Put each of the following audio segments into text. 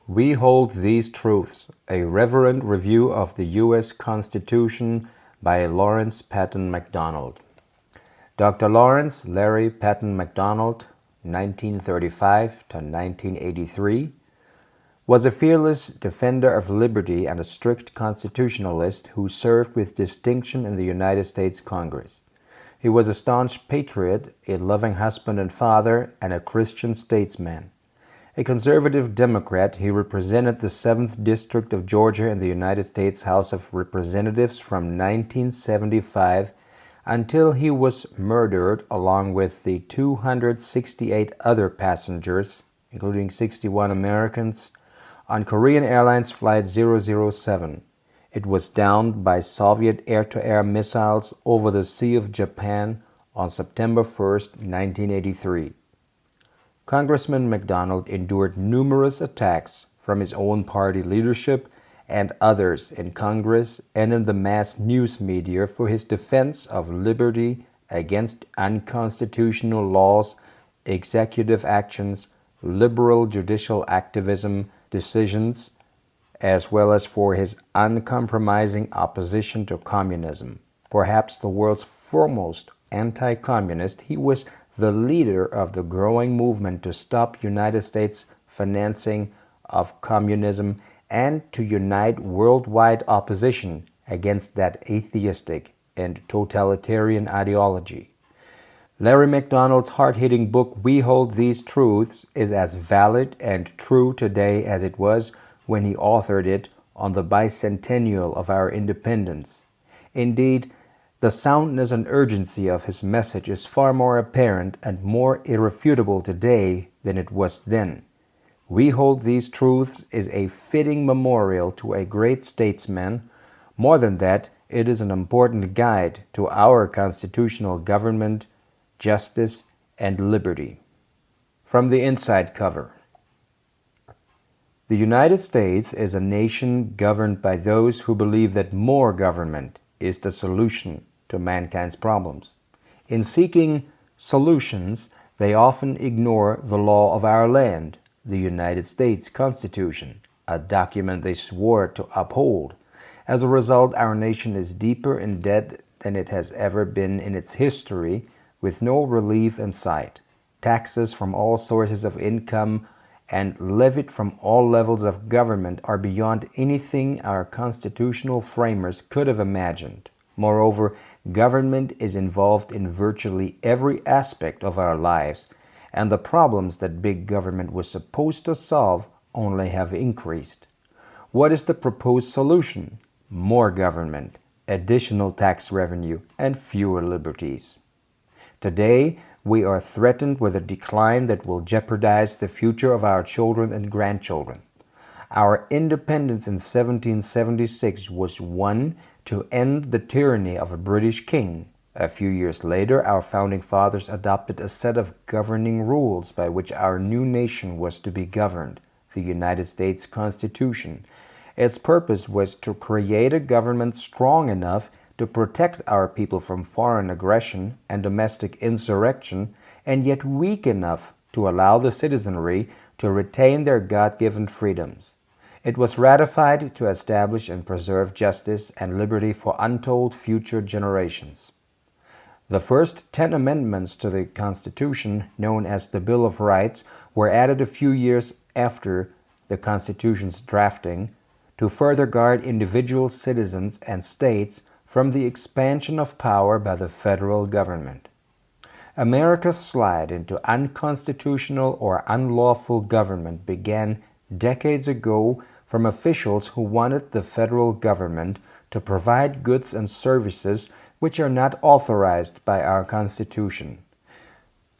We Hold These Truths, a Reverent Review of the U.S. Constitution by Lawrence Patton McDonald. Dr. Lawrence Larry Patton McDonald, 1935 to 1983, was a fearless defender of liberty and a strict constitutionalist who served with distinction in the United States Congress. He was a staunch patriot, a loving husband and father, and a Christian statesman. A conservative Democrat, he represented the 7th District of Georgia in the United States House of Representatives from 1975 until he was murdered along with the 268 other passengers, including 61 Americans, on Korean Airlines Flight 007. It was downed by Soviet air-to-air missiles over the Sea of Japan on September 1, 1983. Congressman McDonald endured numerous attacks from his own party leadership and others in Congress and in the mass news media for his defense of liberty against unconstitutional laws, executive actions, liberal judicial activism decisions, as well as for his uncompromising opposition to communism. Perhaps the world's foremost anti-communist, he was the leader of the growing movement to stop United States financing of communism and to unite worldwide opposition against that atheistic and totalitarian ideology. Larry McDonald's hard-hitting book, We Hold These Truths, is as valid and true today as it was when he authored it on the bicentennial of our independence. Indeed, the soundness and urgency of his message is far more apparent and more irrefutable today than it was then. We Hold These Truths is a fitting memorial to a great statesman. More than that, it is an important guide to our constitutional government, justice, and liberty. From the inside cover. The United States is a nation governed by those who believe that more government is the solution to mankind's problems. In seeking solutions, they often ignore the law of our land, the United States Constitution, a document they swore to uphold. As a result, our nation is deeper in debt than it has ever been in its history, with no relief in sight. Taxes from all sources of income and levied from all levels of government are beyond anything our constitutional framers could have imagined. Moreover, government is involved in virtually every aspect of our lives, and the problems that big government was supposed to solve only have increased. What is the proposed solution? More government, additional tax revenue, and fewer liberties. Today, we are threatened with a decline that will jeopardize the future of our children and grandchildren. Our independence in 1776 was won to end the tyranny of a British king. A few years later, our founding fathers adopted a set of governing rules by which our new nation was to be governed, the United States Constitution. Its purpose was to create a government strong enough to protect our people from foreign aggression and domestic insurrection, and yet weak enough to allow the citizenry to retain their God-given freedoms. It was ratified to establish and preserve justice and liberty for untold future generations. The first 10 amendments to the Constitution, known as the Bill of Rights, were added a few years after the Constitution's drafting to further guard individual citizens and states from the expansion of power by the federal government. America's slide into unconstitutional or unlawful government began decades ago from officials who wanted the federal government to provide goods and services which are not authorized by our Constitution.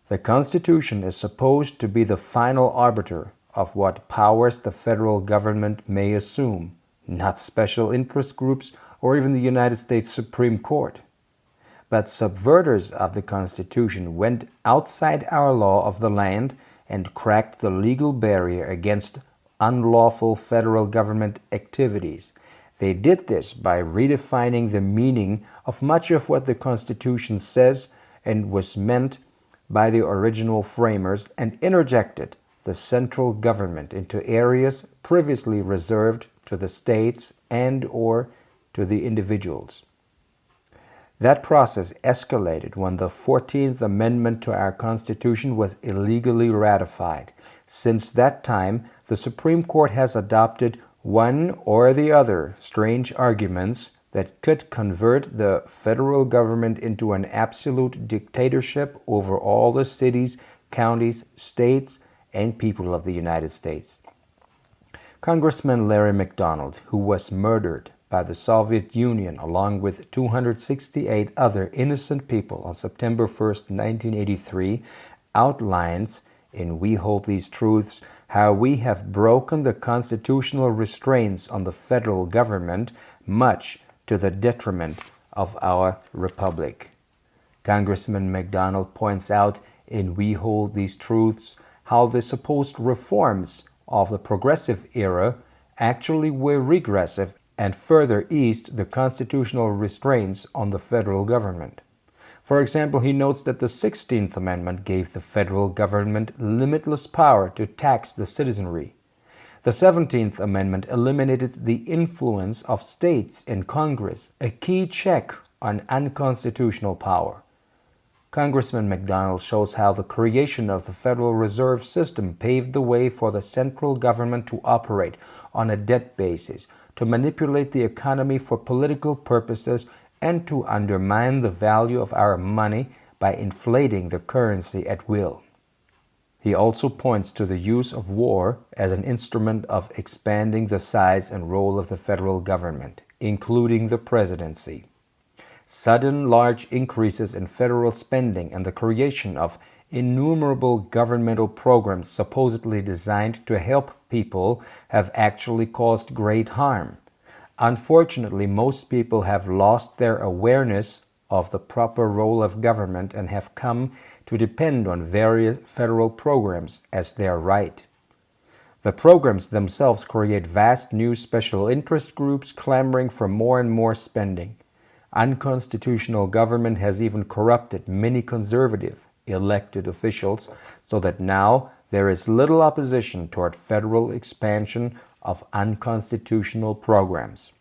The Constitution is supposed to be the final arbiter of what powers the federal government may assume, not special interest groups or even the United States Supreme Court. But subverters of the Constitution went outside our law of the land and cracked the legal barrier against unlawful federal government activities. They did this by redefining the meaning of much of what the Constitution says and was meant by the original framers and interjected the central government into areas previously reserved to the states and/or to the individuals. That process escalated when the 14th Amendment to our Constitution was illegally ratified. Since that time, the Supreme Court has adopted one or the other strange arguments that could convert the federal government into an absolute dictatorship over all the cities, counties, states, and people of the United States. Congressman Larry McDonald, who was murdered by the Soviet Union along with 268 other innocent people on September 1st, 1983, outlines in We Hold These Truths how we have broken the constitutional restraints on the federal government, much to the detriment of our republic. Congressman McDonald points out in We Hold These Truths how the supposed reforms of the progressive era actually were regressive and further eased the constitutional restraints on the federal government. For example, he notes that the 16th Amendment gave the federal government limitless power to tax the citizenry. The 17th Amendment eliminated the influence of states in Congress, a key check on unconstitutional power. Congressman McDonald shows how the creation of the Federal Reserve System paved the way for the central government to operate on a debt basis, to manipulate the economy for political purposes, and to undermine the value of our money by inflating the currency at will. He also points to the use of war as an instrument of expanding the size and role of the federal government, including the presidency. Sudden large increases in federal spending and the creation of innumerable governmental programs supposedly designed to help people have actually caused great harm. Unfortunately, most people have lost their awareness of the proper role of government and have come to depend on various federal programs as their right. The programs themselves create vast new special interest groups clamoring for more and more spending. Unconstitutional government has even corrupted many conservative elected officials so that now there is little opposition toward federal expansion of unconstitutional programs.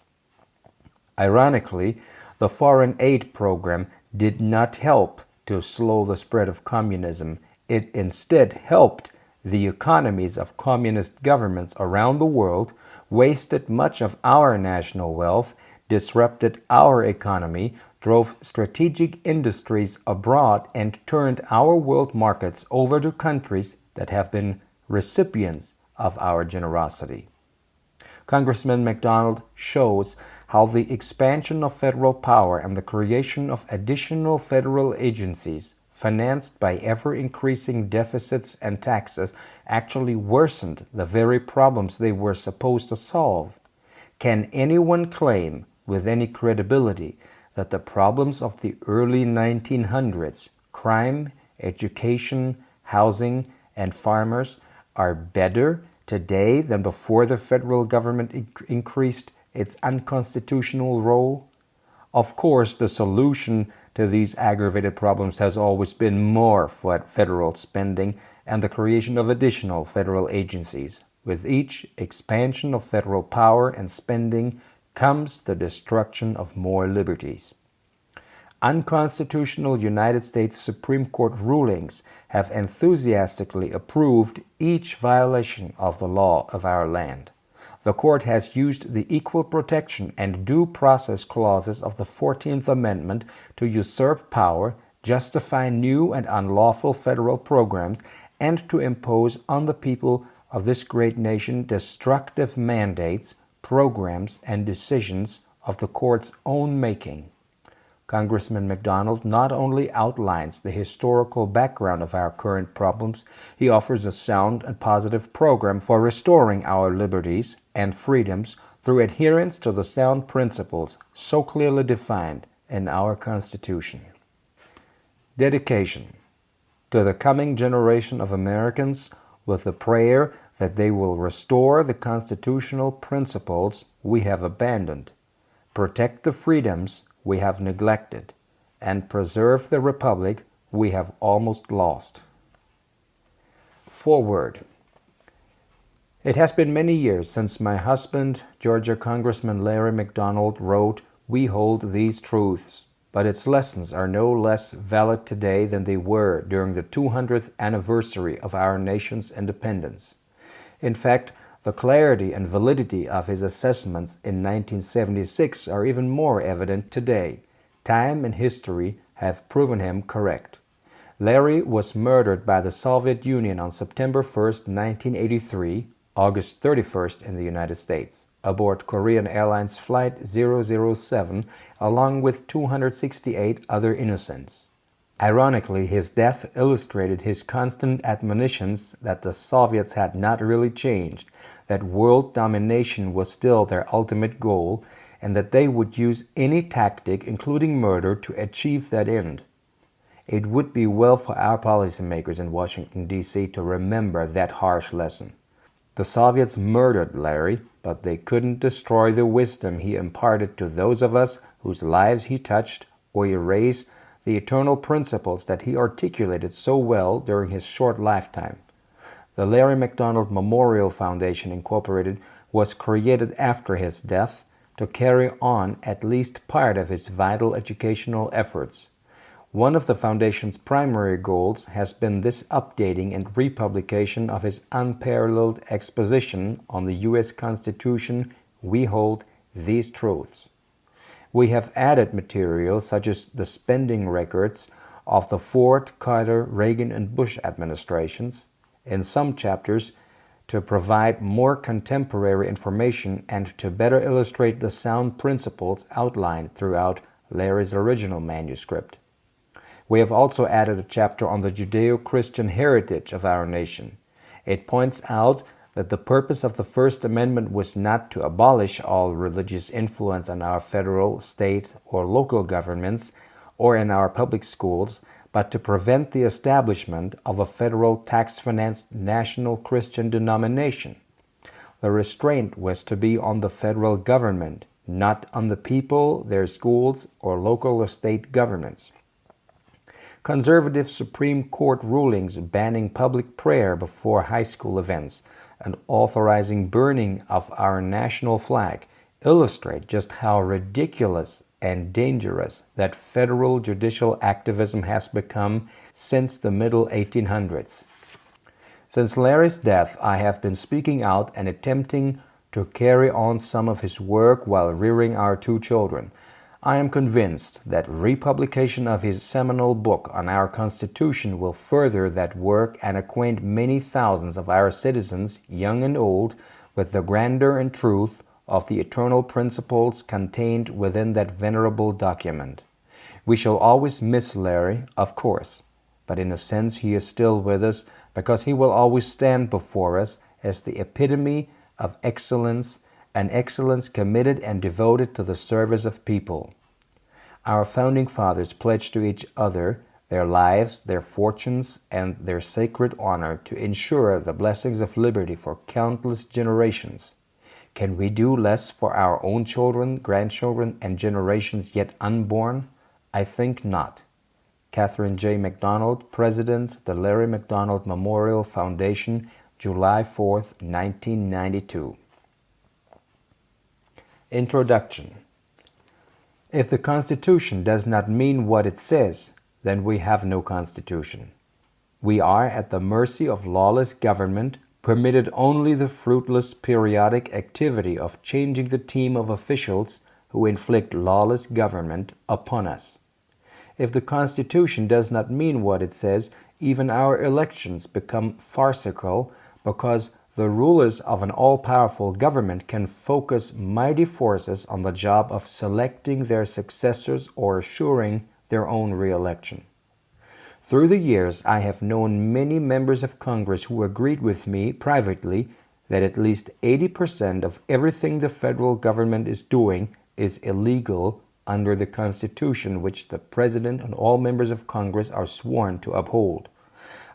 Ironically, the foreign aid program did not help to slow the spread of communism. It instead helped the economies of communist governments around the world, wasted much of our national wealth, disrupted our economy, drove strategic industries abroad, and turned our world markets over to countries that have been recipients of our generosity. Congressman McDonald shows how the expansion of federal power and the creation of additional federal agencies financed by ever-increasing deficits and taxes actually worsened the very problems they were supposed to solve. Can anyone claim with any credibility that the problems of the early 1900s, crime, education, housing, and farmers, are better today than before the federal government increased its unconstitutional role? Of course, the solution to these aggravated problems has always been more federal spending and the creation of additional federal agencies. With each expansion of federal power and spending comes the destruction of more liberties. Unconstitutional United States Supreme Court rulings have enthusiastically approved each violation of the law of our land. The court has used the equal protection and due process clauses of the 14th Amendment to usurp power, justify new and unlawful federal programs, and to impose on the people of this great nation destructive mandates, programs, and decisions of the court's own making. Congressman McDonald not only outlines the historical background of our current problems, he offers a sound and positive program for restoring our liberties and freedoms through adherence to the sound principles so clearly defined in our Constitution. Dedication to the coming generation of Americans with the prayer that they will restore the constitutional principles we have abandoned, protect the freedoms we have neglected, and preserve the republic we have almost lost. Foreword. It has been many years since my husband, Georgia Congressman Larry McDonald, wrote, "We hold these truths," but its lessons are no less valid today than they were during the 200th anniversary of our nation's independence. In fact, the clarity and validity of his assessments in 1976 are even more evident today. Time and history have proven him correct. Larry was murdered by the Soviet Union on September 1st, 1983, August 31st in the United States, aboard Korean Airlines Flight 007, along with 268 other innocents. Ironically, his death illustrated his constant admonitions that the Soviets had not really changed, that world domination was still their ultimate goal, and that they would use any tactic, including murder, to achieve that end. It would be well for our policymakers in Washington, D.C. to remember that harsh lesson. The Soviets murdered Larry, but they couldn't destroy the wisdom he imparted to those of us whose lives he touched, or erase the eternal principles that he articulated so well during his short lifetime. The Larry McDonald Memorial Foundation, Incorporated, was created after his death to carry on at least part of his vital educational efforts. One of the Foundation's primary goals has been this updating and republication of his unparalleled exposition on the U.S. Constitution, "We hold these truths." We have added material such as the spending records of the Ford, Carter, Reagan, and Bush administrations in some chapters to provide more contemporary information and to better illustrate the sound principles outlined throughout Larry's original manuscript. We have also added a chapter on the Judeo-Christian heritage of our nation. It points out that the purpose of the First Amendment was not to abolish all religious influence in our federal, state, or local governments or in our public schools, but to prevent the establishment of a federal tax-financed national Christian denomination. The restraint was to be on the federal government, not on the people, their schools, or local or state governments. Conservative Supreme Court rulings banning public prayer before high school events and authorizing burning of our national flag illustrate just how ridiculous and dangerous that federal judicial activism has become since the middle 1800s. Since Larry's death, I have been speaking out and attempting to carry on some of his work while rearing our two children. I am convinced that republication of his seminal book on our Constitution will further that work and acquaint many thousands of our citizens, young and old, with the grandeur and truth of the eternal principles contained within that venerable document. We shall always miss Larry, of course, but in a sense he is still with us because he will always stand before us as the epitome of excellence, an excellence committed and devoted to the service of people. Our Founding Fathers pledged to each other their lives, their fortunes, and their sacred honor to ensure the blessings of liberty for countless generations. Can we do less for our own children, grandchildren, and generations yet unborn? I think not. Catherine J. McDonald, President, the Larry McDonald Memorial Foundation, July 4th, 1992. Introduction. If the Constitution does not mean what it says, then we have no Constitution. We are at the mercy of lawless government, permitted only the fruitless periodic activity of changing the team of officials who inflict lawless government upon us. If the Constitution does not mean what it says, even our elections become farcical because the rulers of an all-powerful government can focus mighty forces on the job of selecting their successors or assuring their own re-election. Through the years, I have known many members of Congress who agreed with me privately that at least 80% of everything the federal government is doing is illegal under the Constitution, which the President and all members of Congress are sworn to uphold.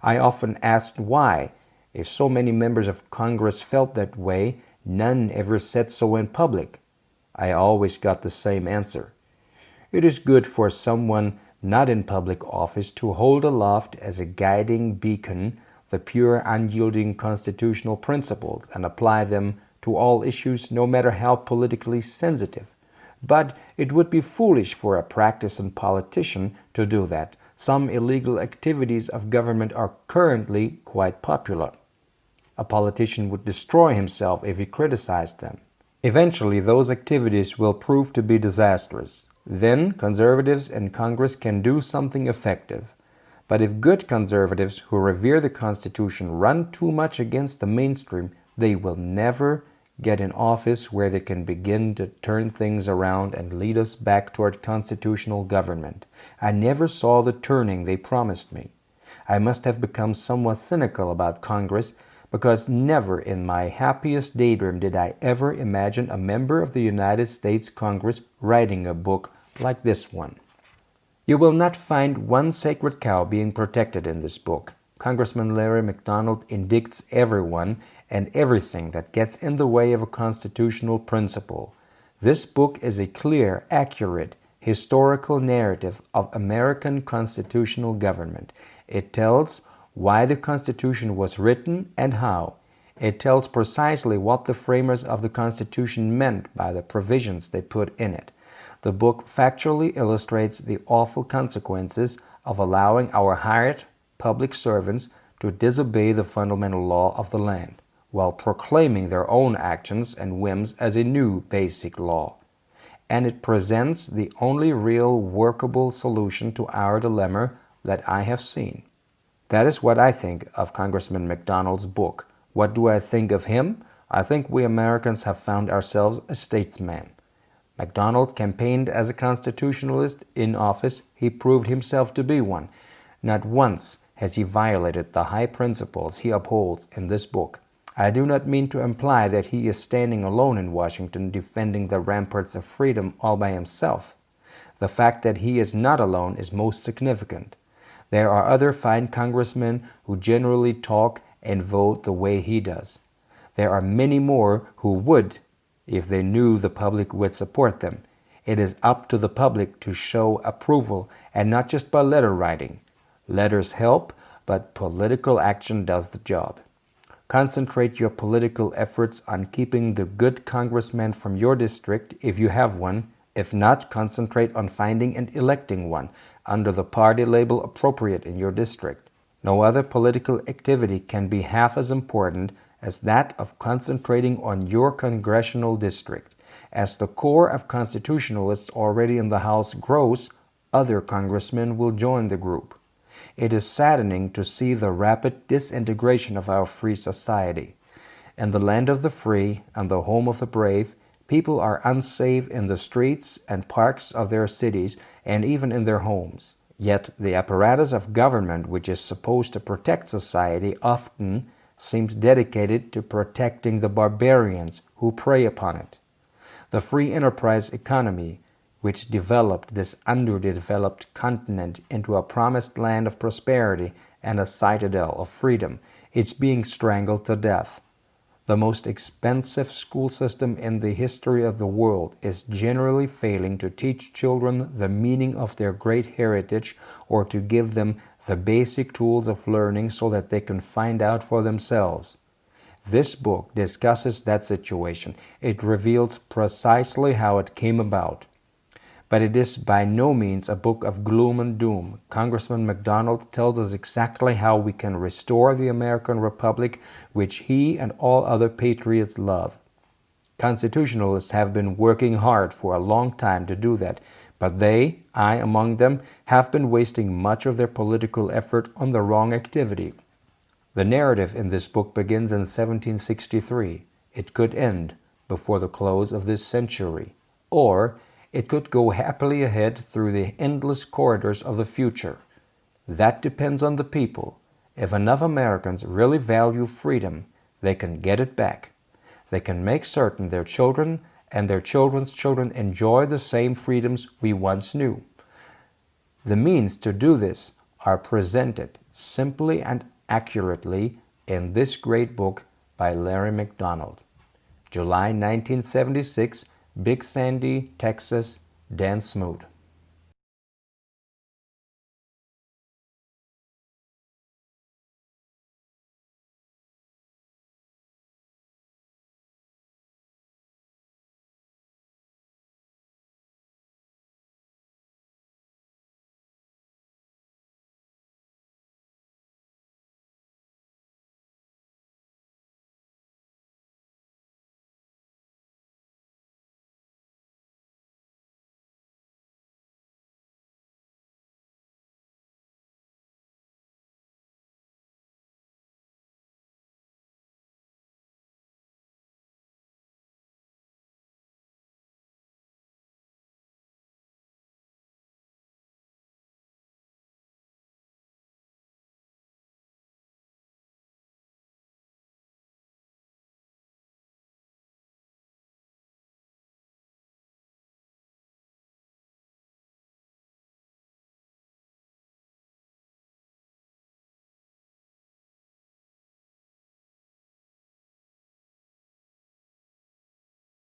I often asked why. If so many members of Congress felt that way, none ever said so in public. I always got the same answer. It is good for someone not in public office to hold aloft as a guiding beacon the pure, unyielding constitutional principles and apply them to all issues, no matter how politically sensitive. But it would be foolish for a practicing politician to do that. Some illegal activities of government are currently quite popular. A politician would destroy himself if he criticized them. Eventually, those activities will prove to be disastrous. Then, conservatives in Congress can do something effective. But if good conservatives who revere the Constitution run too much against the mainstream, they will never get in office where they can begin to turn things around and lead us back toward constitutional government. I never saw the turning they promised me. I must have become somewhat cynical about Congress, because never in my happiest daydream did I ever imagine a member of the United States Congress writing a book like this one. You will not find one sacred cow being protected in this book. Congressman Larry McDonald indicts everyone and everything that gets in the way of a constitutional principle. This book is a clear, accurate, historical narrative of American constitutional government. It tells why the Constitution was written and how. It tells precisely what the framers of the Constitution meant by the provisions they put in it. The book factually illustrates the awful consequences of allowing our hired public servants to disobey the fundamental law of the land, while proclaiming their own actions and whims as a new basic law. And it presents the only real workable solution to our dilemma that I have seen. That is what I think of Congressman McDonald's book. What do I think of him? I think we Americans have found ourselves a statesman. McDonald campaigned as a constitutionalist. In office, he proved himself to be one. Not once has he violated the high principles he upholds in this book. I do not mean to imply that he is standing alone in Washington defending the ramparts of freedom all by himself. The fact that he is not alone is most significant. There are other fine congressmen who generally talk and vote the way he does. There are many more who would if they knew the public would support them. It is up to the public to show approval, and not just by letter writing. Letters help, but political action does the job. Concentrate your political efforts on keeping the good congressman from your district if you have one. If not, concentrate on finding and electing one under the party label appropriate in your district. No other political activity can be half as important as that of concentrating on your congressional district. As the core of constitutionalists already in the House grows, other congressmen will join the group. It is saddening to see the rapid disintegration of our free society. In the land of the free and the home of the brave, people are unsafe in the streets and parks of their cities and even in their homes. Yet the apparatus of government, which is supposed to protect society, often seems dedicated to protecting the barbarians who prey upon it. The free enterprise economy, which developed this underdeveloped continent into a promised land of prosperity and a citadel of freedom, is being strangled to death. The most expensive school system in the history of the world is generally failing to teach children the meaning of their great heritage or to give them the basic tools of learning so that they can find out for themselves. This book discusses that situation. It reveals precisely how it came about. But it is by no means a book of gloom and doom. Congressman McDonald tells us exactly how we can restore the American Republic, which he and all other patriots love. Constitutionalists have been working hard for a long time to do that, but they, I among them, have been wasting much of their political effort on the wrong activity. The narrative in this book begins in 1763. It could end before the close of this century, or it could go happily ahead through the endless corridors of the future. That depends on the people. If enough Americans really value freedom, they can get it back. They can make certain their children and their children's children enjoy the same freedoms we once knew. The means to do this are presented simply and accurately in this great book by Larry McDonald. July 1976, Big Sandy, Texas, Dan Smoot.